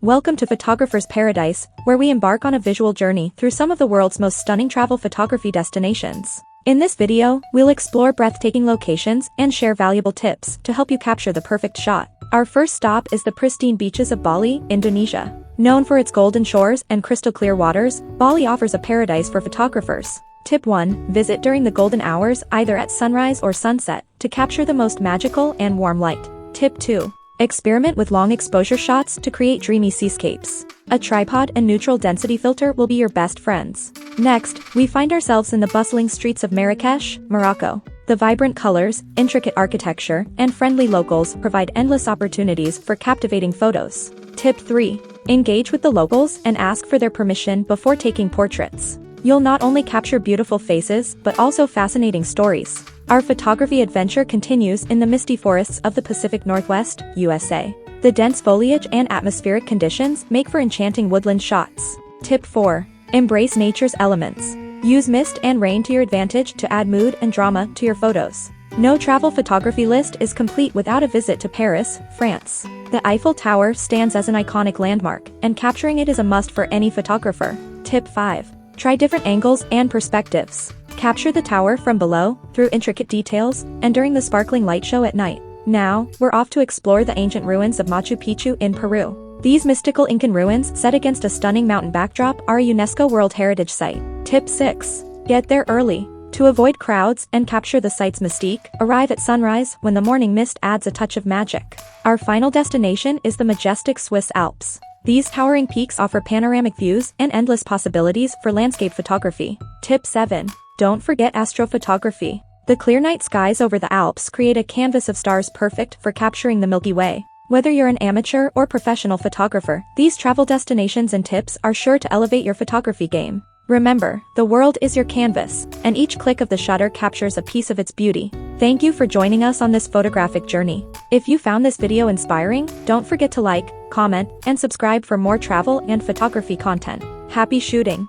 Welcome to Photographer's Paradise, where we embark on a visual journey through some of the world's most stunning travel photography destinations. In this video, we'll explore breathtaking locations and share valuable tips to help you capture the perfect shot. Our first stop is the pristine beaches of Bali, Indonesia. Known for its golden shores and crystal-clear waters, Bali offers a paradise for photographers. Tip 1. Visit during the golden hours, either at sunrise or sunset, to capture the most magical and warm light. Tip 2. Experiment with long exposure shots to create dreamy seascapes. A tripod and neutral density filter will be your best friends. Next, we find ourselves in the bustling streets of Marrakesh, Morocco. The vibrant colors, intricate architecture, and friendly locals provide endless opportunities for captivating photos. Tip 3. Engage with the locals and ask for their permission before taking portraits. You'll not only capture beautiful faces, but also fascinating stories. Our photography adventure continues in the misty forests of the Pacific Northwest, USA. The dense foliage and atmospheric conditions make for enchanting woodland shots. Tip 4. Embrace nature's elements. Use mist and rain to your advantage to add mood and drama to your photos. No travel photography list is complete without a visit to Paris, France. The Eiffel Tower stands as an iconic landmark, and capturing it is a must for any photographer. Tip 5. Try different angles and perspectives. Capture the tower from below, through intricate details, and during the sparkling light show at night. Now, we're off to explore the ancient ruins of Machu Picchu in Peru. These mystical Incan ruins, set against a stunning mountain backdrop, are a UNESCO World Heritage Site. Tip 6. Get there early. To avoid crowds and capture the site's mystique, arrive at sunrise when the morning mist adds a touch of magic. Our final destination is the majestic Swiss Alps. These towering peaks offer panoramic views and endless possibilities for landscape photography. Tip 7. Don't forget astrophotography. The clear night skies over the Alps create a canvas of stars perfect for capturing the Milky Way. Whether you're an amateur or professional photographer, these travel destinations and tips are sure to elevate your photography game. Remember, the world is your canvas, and each click of the shutter captures a piece of its beauty. Thank you for joining us on this photographic journey. If you found this video inspiring, don't forget to like, comment, and subscribe for more travel and photography content. Happy shooting!